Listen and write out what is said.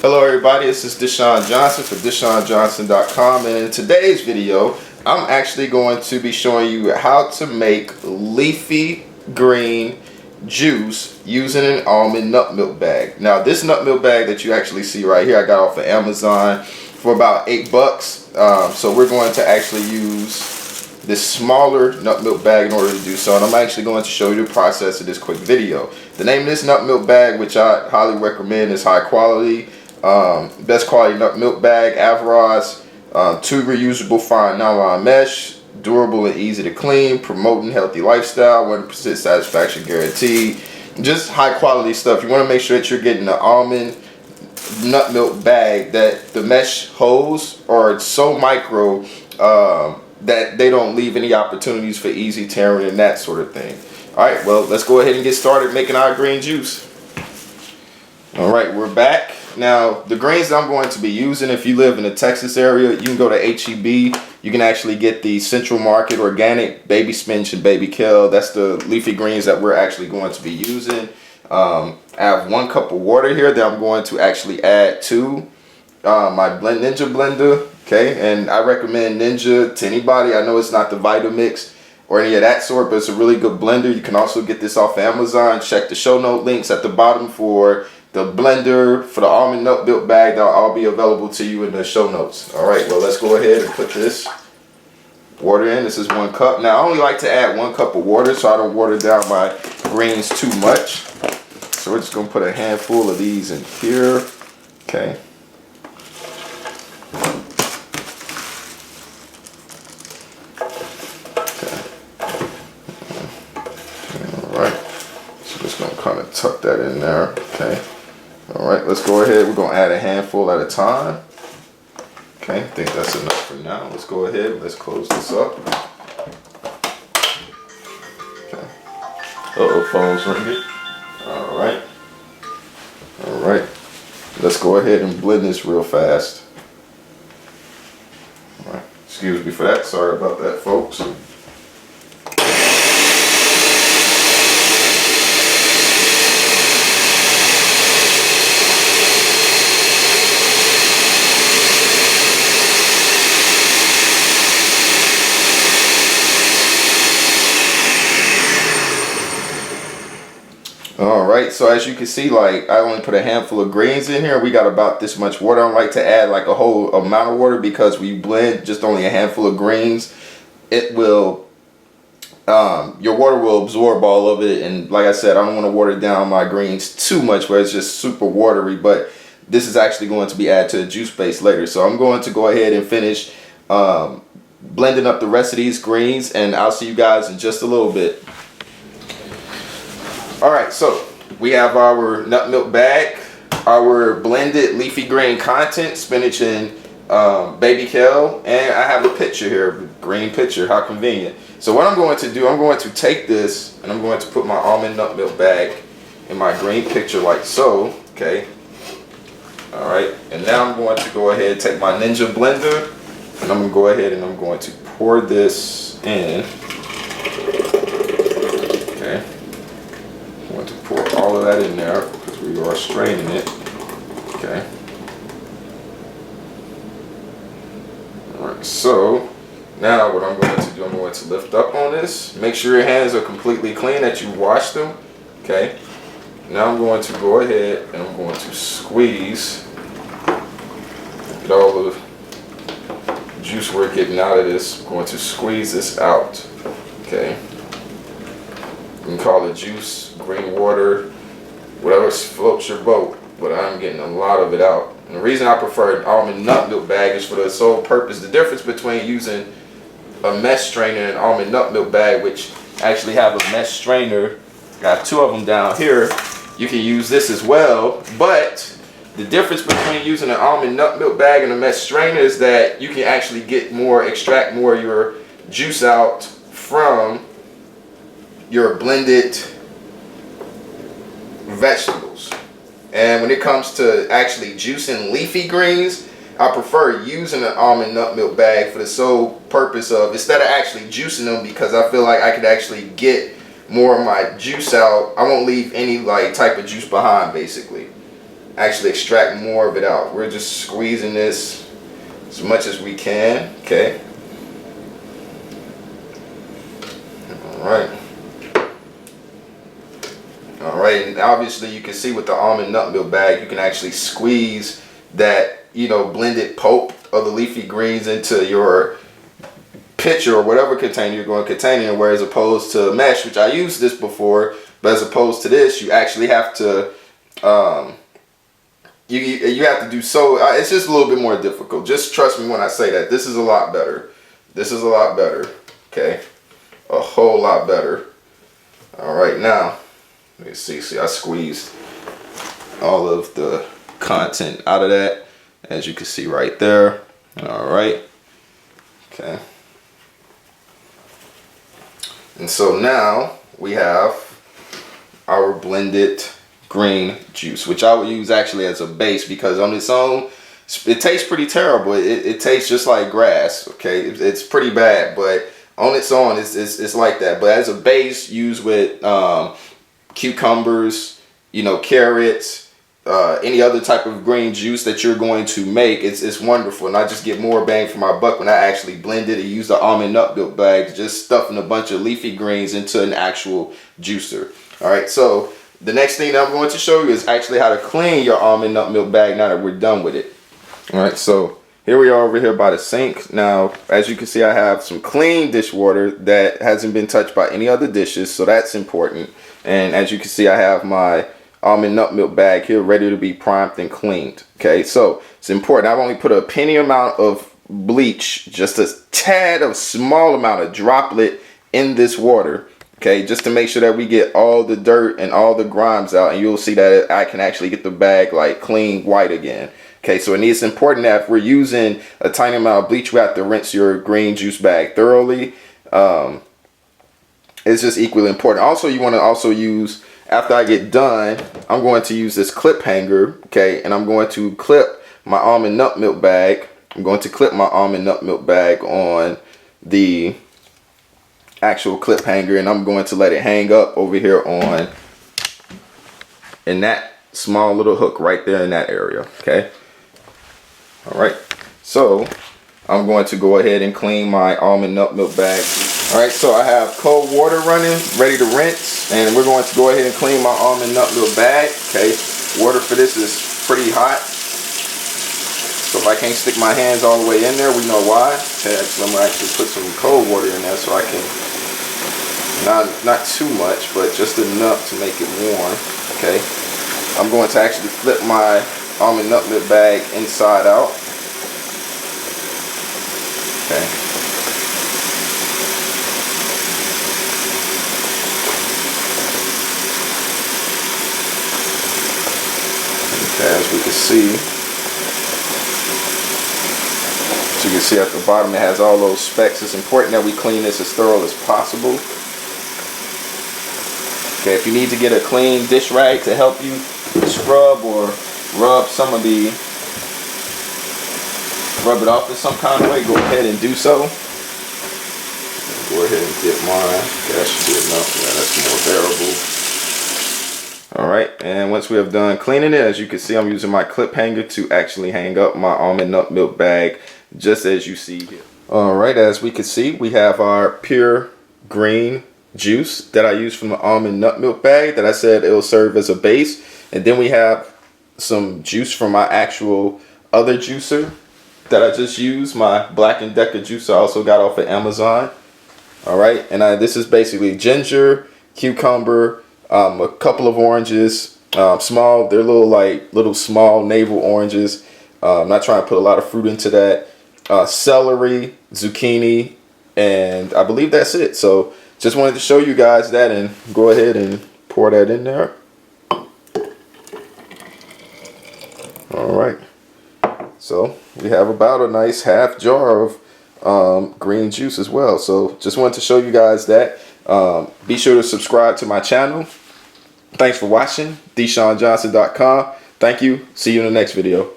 Hello everybody, this is Deshaun Johnson for DeshaunJohnson.com, and in today's video I'm actually going to be showing you how to make leafy green juice using an almond nut milk bag. Now this nut milk bag that you actually see right here I got off of Amazon for about $8. So we're going to actually use this smaller nut milk bag in order to do so, and I'm actually going to show you the process of this quick video. The name of this nut milk bag, which I highly recommend, is high quality. Best quality nut milk bag, Avaros, 2 reusable fine nylon mesh, durable and easy to clean, promoting healthy lifestyle, 100% satisfaction guaranteed. Just high quality stuff. You want to make sure that you're getting the almond nut milk bag that the mesh holes are so micro that they don't leave any opportunities for easy tearing and that sort of thing. Alright, well, let's go ahead and get started making our green juice. Alright, we're back. Now, the greens that I'm going to be using, if you live in the Texas area, you can go to H-E-B. You can actually get the Central Market Organic Baby Spinach and Baby Kale. That's the leafy greens that we're actually going to be using. I have 1 cup of water here that I'm going to actually add to my Ninja blender. Okay, and I recommend Ninja to anybody. I know it's not the Vitamix or any of that sort, but it's a really good blender. You can also get this off Amazon. Check the show note links at the bottom for the blender, for the almond nut milk bag. They'll all be available to you in the show notes. All right, well, let's go ahead and put this water in. This is 1 cup. Now, I only like to add 1 cup of water so I don't water down my greens too much. So we're just gonna put a handful of these in here. Okay. Kind of tuck that in there. Okay. All right, let's go ahead. We're gonna add a handful at a time. Okay, I think that's enough for now. Let's go ahead. Let's close this up. Okay. Phone's ringing. All right. All right. Let's go ahead and blend this real fast. All right. Excuse me for that. Sorry about that, folks. Alright, so as you can see, like, I only put a handful of greens in here. We got about this much water. I don't like to add like a whole amount of water because we blend just only a handful of greens. It will, your water will absorb all of it, and like I said, I don't want to water down my greens too much where it's just super watery, but this is actually going to be added to the juice base later. So I'm going to go ahead and finish blending up the rest of these greens, and I'll see you guys in just a little bit. Alright, so we have our nut milk bag, our blended leafy green content, spinach and baby kale, and I have a pitcher here, green pitcher, how convenient. So what I'm going to do, I'm going to take this and I'm going to put my almond nut milk bag in my green pitcher like so, okay. Alright, and now I'm going to go ahead and take my Ninja blender and I'm going to go ahead and I'm going to pour this in. Okay. I'm going to pour all of that in there because we are straining it. Okay. Alright, so now what I'm going to do, I'm going to lift up on this. Make sure your hands are completely clean, that you wash them. Okay. Now I'm going to go ahead and I'm going to squeeze. Get all the juice we're getting out of this. I'm going to squeeze this out. Okay. You can call it juice, green water, whatever floats your boat, but I'm getting a lot of it out. And the reason I prefer an almond nut milk bag is for the sole purpose. The difference between using a mesh strainer and an almond nut milk bag, which actually have a mesh strainer, got 2 of them down here. You can use this as well, but the difference between using an almond nut milk bag and a mesh strainer is that you can actually extract more of your juice out from your blended vegetables. And when it comes to actually juicing leafy greens, I prefer using an almond nut milk bag for the sole purpose of, instead of actually juicing them, because I feel like I could actually get more of my juice out. I won't leave any like type of juice behind, basically. actually extract more of it out. We're just squeezing this as much as we can, okay? Alright. Alright, and obviously you can see with the almond nut milk bag, you can actually squeeze that, you know, blended pulp of the leafy greens into your pitcher or whatever container you're going to contain it in, whereas opposed to mesh, which I used this before, but as opposed to this, you actually have to you have to do so. It's just a little bit more difficult. Just trust me when I say that. This is a lot better. This is a lot better. Okay, a whole lot better. All right, now let me see. See, I squeezed all of the content out of that, as you can see right there. All right. Okay. And so now we have our blended green juice, which I would use actually as a base, because on its own it tastes pretty terrible. It tastes just like grass. Okay, it's pretty bad, but on its own it's like that. But as a base, used with cucumbers, you know, carrots, any other type of green juice that you're going to make, it's wonderful. And I just get more bang for my buck when I actually blend it and use the almond nut milk bag, just stuffing a bunch of leafy greens into an actual juicer. All right, so the next thing that I'm going to show you is actually how to clean your almond nut milk bag now that we're done with it. All right, so here we are over here by the sink. Now, as you can see, I have some clean dishwater that hasn't been touched by any other dishes, so that's important. And as you can see, I have my almond nut milk bag here ready to be primed and cleaned. Okay, so it's important. I've only put a penny amount of bleach, just a tad of small amount of droplet in this water. Okay, just to make sure that we get all the dirt and all the grimes out, and you'll see that I can actually get the bag like clean white again. Okay, so it's important that if we're using a tiny amount of bleach, we have to rinse your green juice bag thoroughly. It's just equally important. Also, you want to also use, after I get done, I'm going to use this clip hanger, okay, and I'm going to clip my almond nut milk bag. I'm going to clip my almond nut milk bag on the actual clip hanger, and I'm going to let it hang up over here on in that small little hook right there in that area. Okay. All right. So I'm going to go ahead and clean my almond nut milk bag. All right, so I have cold water running, ready to rinse, and we're going to go ahead and clean my almond nut milk bag. Okay, water for this is pretty hot, so if I can't stick my hands all the way in there, we know why. Okay, so I'm gonna actually put some cold water in there so I can, not too much, but just enough to make it warm. Okay, I'm going to actually flip my almond nut milk bag inside out. Okay. As we can see, as you can see at the bottom, it has all those specks. It's important that we clean this as thorough as possible. Okay, if you need to get a clean dish rag to help you scrub or rub it off in some kind of way, go ahead and do so. Go ahead and dip mine. Okay, that should be enough. Yeah, that's more bearable. Alright, and once we have done cleaning it, as you can see, I'm using my clip hanger to actually hang up my almond nut milk bag, just as you see here. Alright, as we can see, we have our pure green juice that I use from the almond nut milk bag that I said it will serve as a base. And then we have some juice from my actual other juicer that I just used, my Black & Decker juicer I also got off of Amazon. Alright, and this is basically ginger, cucumber, a couple of oranges, small, they're little small navel oranges. I'm not trying to put a lot of fruit into that. Celery, zucchini, and I believe that's it. So just wanted to show you guys that, and go ahead and pour that in there. Alright, so we have about a nice half jar of green juice as well. So just wanted to show you guys that. Be sure to subscribe to my channel. Thanks for watching. DeshawnJohnson.com. Thank you. See you in the next video.